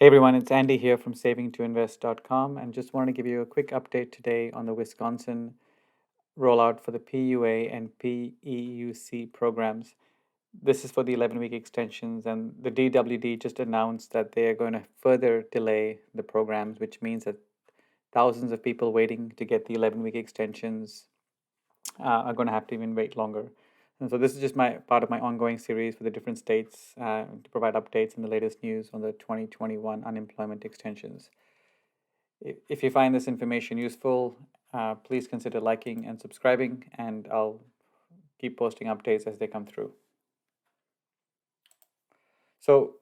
Hey everyone, it's Andy here from savingtoinvest.com and just wanted to give you a quick update today on the Wisconsin rollout for the PUA and PEUC programs. This is for the 11-week extensions, and the DWD just announced that they are going to further delay the programs, which means that thousands of people waiting to get the 11-week extensions are going to have to even wait longer. And so this is just my part of my ongoing series for the different states to provide updates and the latest news on the 2021 unemployment extensions. If you find this information useful, please consider liking and subscribing, and I'll keep posting updates as they come through. So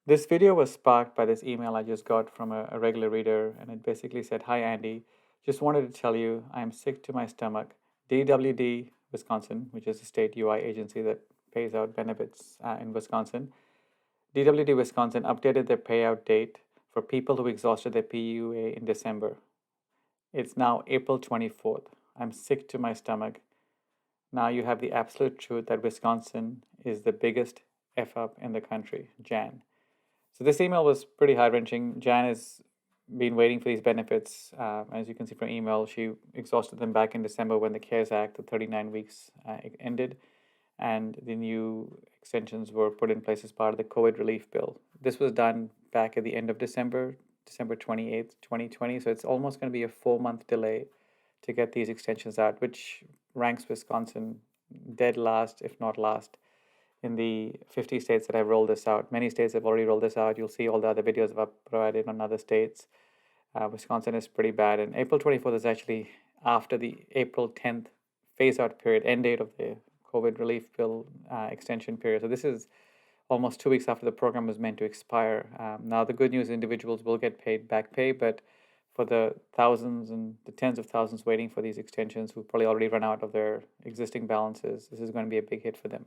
this video was sparked by this email I just got from a regular reader, and it basically said, "Hi Andy, just wanted to tell you I'm sick to my stomach. DWD Wisconsin, which is a state UI agency that pays out benefits in Wisconsin, DWD Wisconsin updated their payout date for people who exhausted their PUA in December. It's now April 24th. I'm sick to my stomach. Now you have the absolute truth that Wisconsin is the biggest F up in the country, Jan." So this email was pretty heart-wrenching. Jan has been waiting for these benefits. As you can see from email, she exhausted them back in December when the CARES Act, the 39 weeks, ended, and the new extensions were put in place as part of the COVID relief bill. This was done back at the end of December 28th, 2020. So it's almost going to be a 4-month delay to get these extensions out, which ranks Wisconsin dead last, if not last, in the 50 states that have rolled this out. Many states have already rolled this out. You'll see all the other videos I've provided on other states. Wisconsin is pretty bad. And April 24th is actually after the April 10th phase-out period, end date of the COVID relief bill extension period. So this is almost 2 weeks after the program was meant to expire. Now, the good news, individuals will get paid back pay, but for the thousands and the tens of thousands waiting for these extensions who've probably already run out of their existing balances, this is going to be a big hit for them.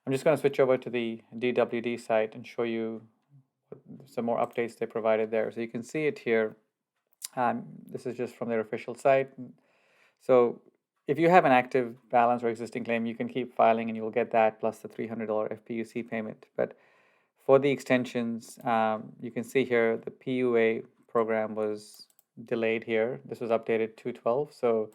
I'm just going to switch over to the DWD site and show you some more updates they provided there. So you can see it here. This is just from their official site. So if you have an active balance or existing claim, you can keep filing and you'll get that plus the $300 FPUC payment. But for the extensions, you can see here the PUA program was delayed here. This was updated 2/12. So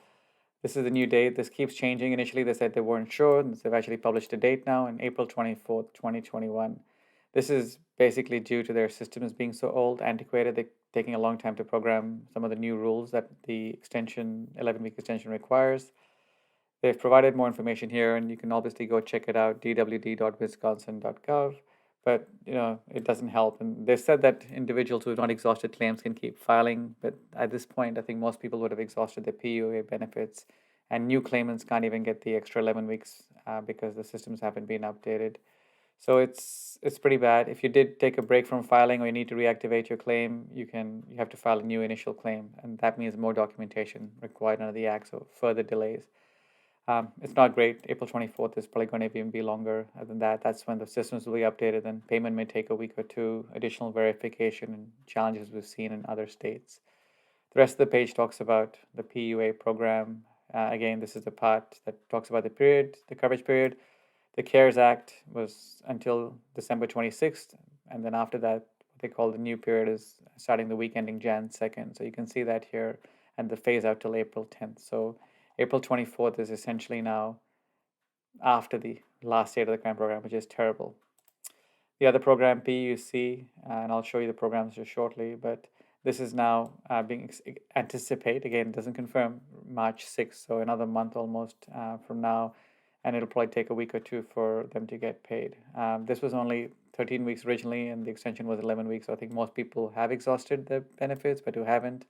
this is the new date. This keeps changing. Initially, they said they weren't sure. They've actually published a date now in April 24th, 2021. This is basically due to their systems being so old, antiquated. They're taking a long time to program some of the new rules that the extension, 11-week extension requires. They've provided more information here, and you can obviously go check it out, dwd.wisconsin.gov. But it doesn't help. And they've said that individuals who have not exhausted claims can keep filing. But at this point, I think most people would have exhausted their PUA benefits, and new claimants can't even get the extra 11 weeks because the systems haven't been updated. So it's pretty bad. If you did take a break from filing or you need to reactivate your claim, you have to file a new initial claim, and that means more documentation required under the Act, so further delays. It's not great. April 24th is probably going to even be longer than that. That's when the systems will be updated, and payment may take a week or two, additional verification and challenges we've seen in other states. The rest of the page talks about the PUA program. Again, this is the part that talks about the coverage period. The CARES Act was until December 26th, and then after that, what they call the new period is starting the week ending Jan 2nd. So you can see that here, and the phase out till April 10th. So April 24th is essentially now after the last date of the current program, which is terrible. The other program, PUC, and I'll show you the programs just shortly, but this is now being anticipated. Again, it doesn't confirm March 6th, so another month almost from now, and it'll probably take a week or two for them to get paid. This was only 13 weeks originally, and the extension was 11 weeks, so I think most people have exhausted the benefits, but who haven't,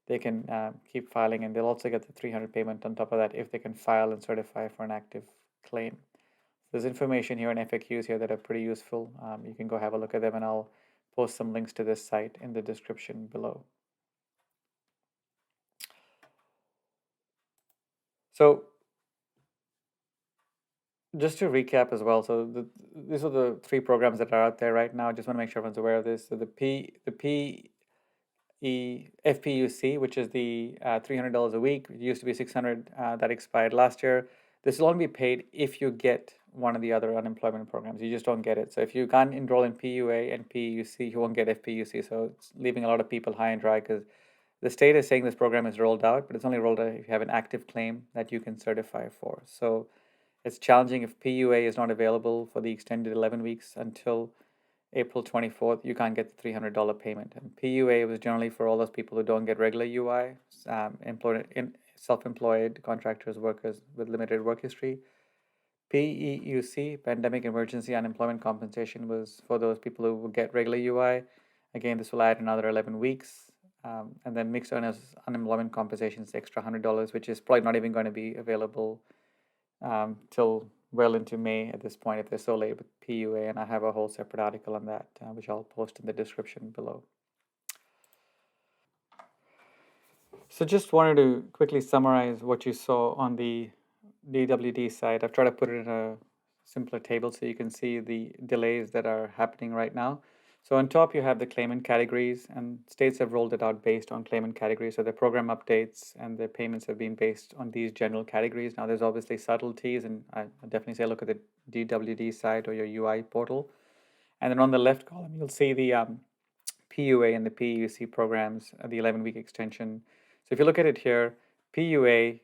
they can keep filing, and they'll also get the $300 payment on top of that if they can file and certify for an active claim. There's information here and FAQs here that are pretty useful. You can go have a look at them, and I'll post some links to this site in the description below. So just to recap as well, so these are the 3 programs that are out there right now. I just want to make sure everyone's aware of this. So the FPUC, which is the $300 a week. It used to be $600 that expired last year. This will only be paid if you get one of the other unemployment programs. You just don't get it. So if you can't enroll in PUA and PEUC, you won't get FPUC. So it's leaving a lot of people high and dry because the state is saying this program is rolled out, but it's only rolled out if you have an active claim that you can certify for. So it's challenging if PUA is not available for the extended 11 weeks until April 24th, you can't get the $300 payment. And PUA was generally for all those people who don't get regular UI, self-employed contractors, workers with limited work history. PEUC, Pandemic Emergency Unemployment Compensation, was for those people who will get regular UI. Again, this will add another 11 weeks. And then mixed earners unemployment compensation is extra $100, which is probably not even going to be available till well into May at this point if they're so late with PUA. And I have a whole separate article on that, which I'll post in the description below. So just wanted to quickly summarize what you saw on the DWD side. I've tried to put it in a simpler table so you can see the delays that are happening right now. So on top, you have the claimant categories, and states have rolled it out based on claimant categories. So their program updates and their payments have been based on these general categories. Now, there's obviously subtleties, and I definitely say look at the DWD side or your UI portal. And then on the left column, you'll see the PUA and the PEUC programs, the 11-week extension. So if you look at it here, PUA,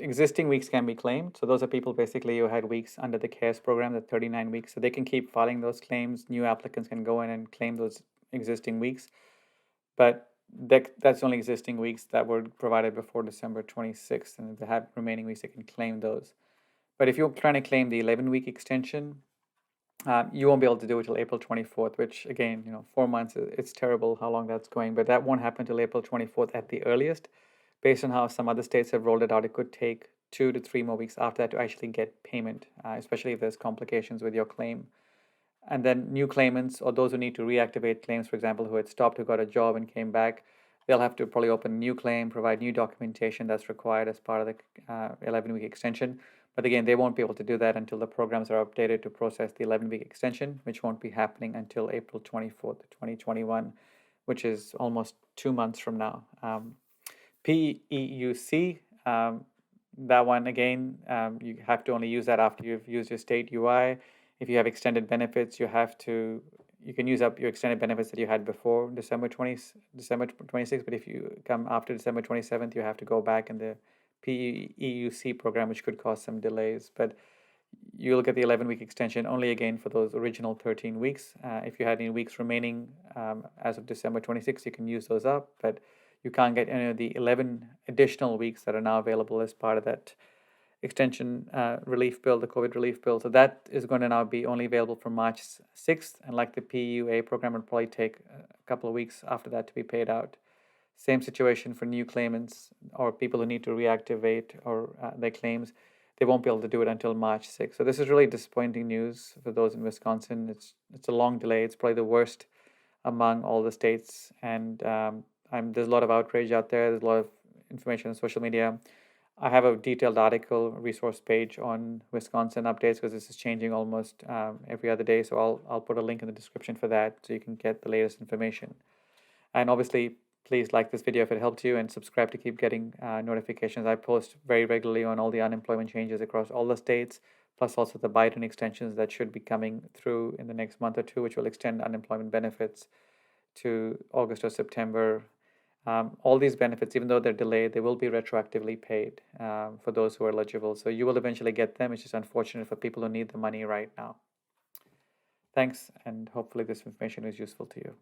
existing weeks can be claimed. So those are people basically who had weeks under the CARES program, the 39 weeks. So they can keep filing those claims. New applicants can go in and claim those existing weeks. But that's only existing weeks that were provided before December 26th. And if they have remaining weeks, they can claim those. But if you're trying to claim the 11-week extension, you won't be able to do it till April 24th, which again, 4 months, it's terrible how long that's going. But that won't happen till April 24th at the earliest. Based on how some other states have rolled it out, it could take 2 to 3 more weeks after that to actually get payment, especially if there's complications with your claim. And then new claimants or those who need to reactivate claims, for example, who had stopped, who got a job and came back, they'll have to probably open a new claim, provide new documentation that's required as part of the 11-week extension. But again, they won't be able to do that until the programs are updated to process the 11-week extension, which won't be happening until April 24th, 2021, which is almost 2 months from now. PEUC, that one again, you have to only use that after you've used your state UI. If you have extended benefits, you can use up your extended benefits that you had before December 26th, but if you come after December 27th, you have to go back in the PEUC program, which could cause some delays. But you'll get the 11-week extension only again for those original 13 weeks. If you had any weeks remaining as of December 26th, you can use those up, but you can't get any of the 11 additional weeks that are now available as part of that extension relief bill, the COVID relief bill. So that is going to now be only available from March 6th. And like the PUA program, it'll probably take a couple of weeks after that to be paid out. Same situation for new claimants or people who need to reactivate or their claims. They won't be able to do it until March 6th. So this is really disappointing news for those in Wisconsin. It's a long delay. It's probably the worst among all the states. And there's a lot of outrage out there. There's a lot of information on social media. I have a detailed article, resource page on Wisconsin updates because this is changing almost every other day. So I'll put a link in the description for that so you can get the latest information. And obviously, please like this video if it helped you and subscribe to keep getting notifications. I post very regularly on all the unemployment changes across all the states, plus also the Biden extensions that should be coming through in the next month or two, which will extend unemployment benefits to August or September. All these benefits, even though they're delayed, they will be retroactively paid for those who are eligible. So you will eventually get them. It's just unfortunate for people who need the money right now. Thanks, and hopefully this information is useful to you.